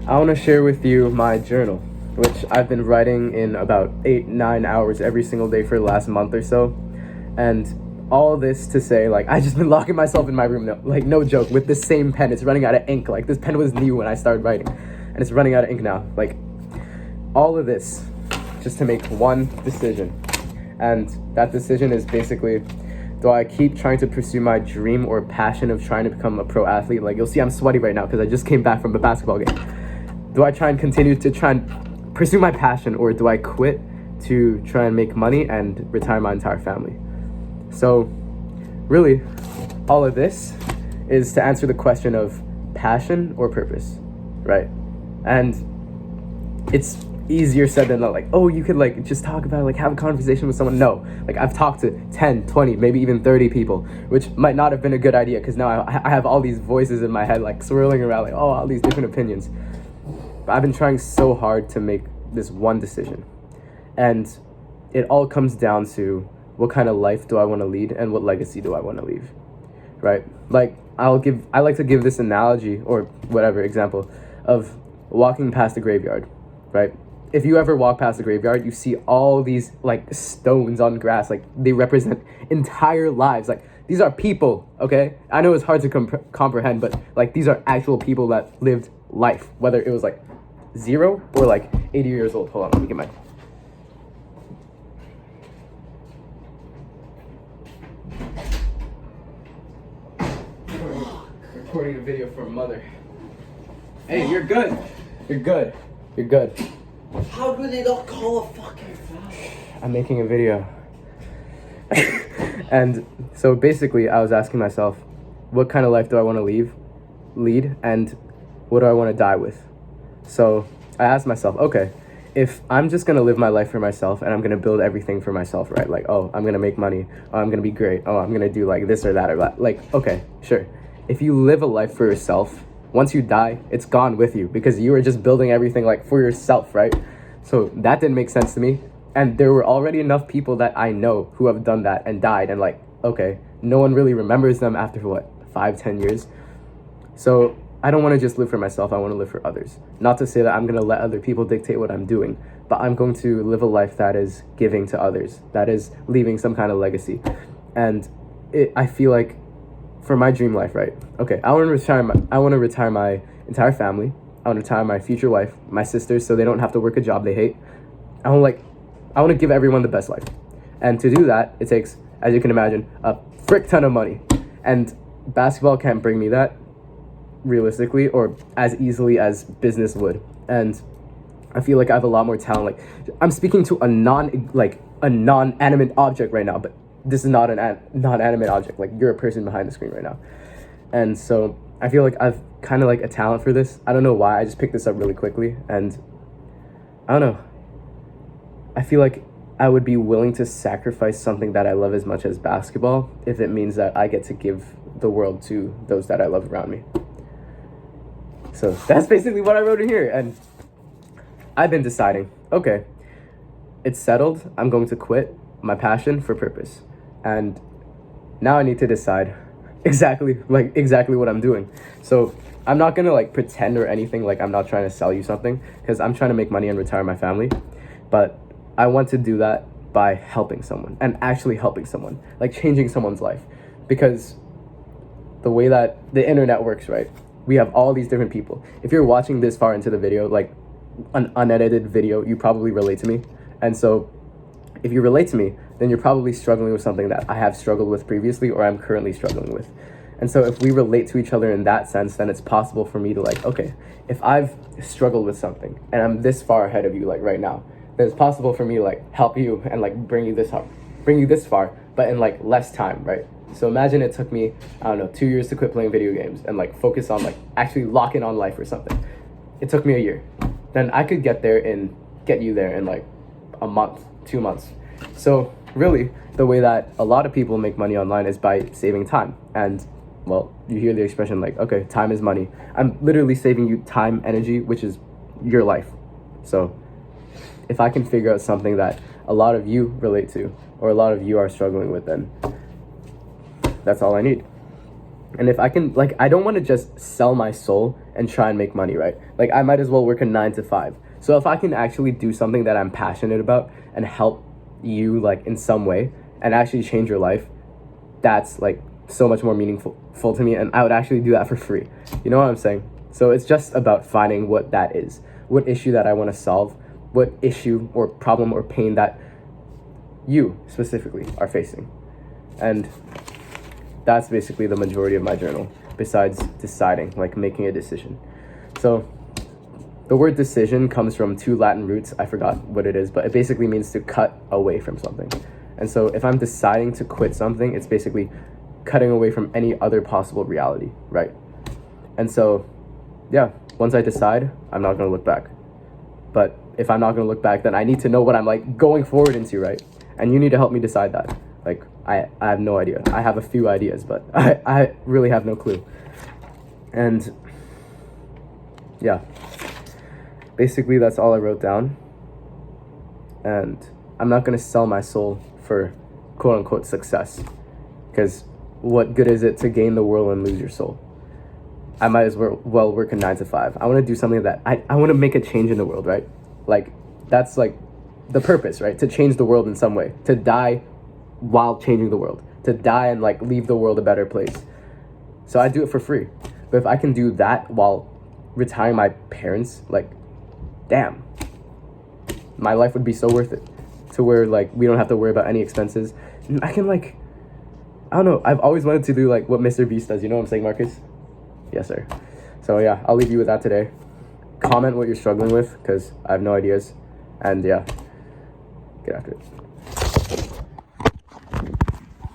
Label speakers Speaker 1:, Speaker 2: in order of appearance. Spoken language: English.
Speaker 1: I want to share with you my journal, which I've been writing in about 8-9 hours every single day for the last month or so. And all this to say, like, I just been locking myself in my room, no joke, with the same pen. It's running out of ink. Like, this pen was new when I started writing, and it's running out of ink now. Like, all of this just to make one decision. And that decision is basically, do I keep trying to pursue my dream or passion of trying to become a pro athlete? Like, you'll see I'm sweaty right now because I just came back from a basketball game. Do I try and continue to try and pursue my passion, or do I quit to try and make money and retire my entire family? So really, all of this is to answer the question of passion or purpose, right? And it's easier said than done. Like, oh, you could like just talk about it, like have a conversation with someone. No, like I've talked to 10, 20, maybe even 30 people, which might not have been a good idea because now I have all these voices in my head like swirling around, like, oh, all these different opinions. But I've been trying so hard to make this one decision, and it all comes down to what kind of life do I want to lead and what legacy do I want to leave, right? Like, I like to give this analogy or whatever example of walking past a graveyard, right? If you ever walk past a graveyard, you see all these like stones on grass, like they represent entire lives. Like, these are people, okay? I know it's hard to comprehend, but like these are actual people that lived life, whether it was like 0 or like 80 years old. Hold on, let me get my... Recording a video for a mother. Hey, you're good. You're good. You're good.
Speaker 2: How do they not call a fucking foul?
Speaker 1: I'm making a video. And so basically I was asking myself, what kind of life do I want to lead, and what do I want to die with? So I asked myself, okay, if I'm just going to live my life for myself and I'm going to build everything for myself, right? Like, oh, I'm going to make money. Oh, I'm going to be great. Oh, I'm going to do like this or that or that. Like, okay, sure. If you live a life for yourself, once you die, it's gone with you because you were just building everything like for yourself, right? So that didn't make sense to me. And there were already enough people that I know who have done that and died, and like, okay, no one really remembers them after what, 5-10 years? So I don't want to just live for myself, I want to live for others. Not to say that I'm going to let other people dictate what I'm doing, but I'm going to live a life that is giving to others, that is leaving some kind of legacy. And I feel like for my dream life, right? Okay, I want to retire my entire family. I want to retire my future wife, my sisters, so they don't have to work a job they hate. I want to give everyone the best life. And to do that, it takes, as you can imagine, a frick ton of money. And basketball can't bring me that realistically or as easily as business would. And I feel like I have a lot more talent. Like, I'm speaking to a non-animate object right now, but this is not an non-animate object. Like, you're a person behind the screen right now. And so I feel like I've kind of like a talent for this. I don't know why. I just picked this up really quickly, and I don't know. I feel like I would be willing to sacrifice something that I love as much as basketball if it means that I get to give the world to those that I love around me. So that's basically what I wrote in here, and I've been deciding, okay, it's settled. I'm going to quit my passion for purpose. And now I need to decide exactly what I'm doing. So I'm not gonna like pretend or anything, like I'm not trying to sell you something, because I'm trying to make money and retire my family. But I want to do that by helping someone, and actually helping someone, like changing someone's life. Because the way that the internet works, right? We have all these different people. If you're watching this far into the video, like an unedited video, you probably relate to me. And so if you relate to me, then you're probably struggling with something that I have struggled with previously, or I'm currently struggling with. And so if we relate to each other in that sense, then it's possible for me to like, okay, if I've struggled with something and I'm this far ahead of you like right now, then it's possible for me to like help you and like bring you this far, but in like less time, right? So imagine it took me, I don't know, 2 years to quit playing video games and like focus on like actually lock in on life or something. It took me a year. Then I could get you there in like a month, 2 months. So really, the way that a lot of people make money online is by saving time. And well, you hear the expression like, okay, time is money. I'm literally saving you time, energy, which is your life. So if I can figure out something that a lot of you relate to, or a lot of you are struggling with, then that's all I need. And if I can, like, I don't want to just sell my soul and try and make money, right? Like, I might as well work a 9 to 5. So if I can actually do something that I'm passionate about and help you, like, in some way and actually change your life, that's, like, so much more meaningful to me. And I would actually do that for free. You know what I'm saying? So it's just about finding what that is, what issue that I want to solve, what issue or problem or pain that you specifically are facing. And that's basically the majority of my journal, besides deciding, like making a decision. So the word decision comes from 2 Latin roots. I forgot what it is, but it basically means to cut away from something. And so if I'm deciding to quit something, it's basically cutting away from any other possible reality, right? And so, yeah, once I decide, I'm not going to look back. But if I'm not going to look back, then I need to know what I'm, like, going forward into, right? And you need to help me decide that. Like, I have no idea. I have a few ideas, but I really have no clue. And yeah, basically that's all I wrote down. And I'm not going to sell my soul for quote unquote success, because what good is it to gain the world and lose your soul? I might as well work a 9 to 5. I want to do something that I want to make a change in the world, right? Like, that's like the purpose, right? To change the world in some way, to die while changing the world, to die and, like, leave the world a better place. So I do it for free. But if I can do that while retiring my parents, like, damn, my life would be so worth it, to where, like, we don't have to worry about any expenses. And I can, like, I don't know, I've always wanted to do, like, what Mr. Beast does. You know what I'm saying, Marcus? Yes, sir. So yeah, I'll leave you with that today. Comment what you're struggling with, because I have no ideas. And yeah, get after it.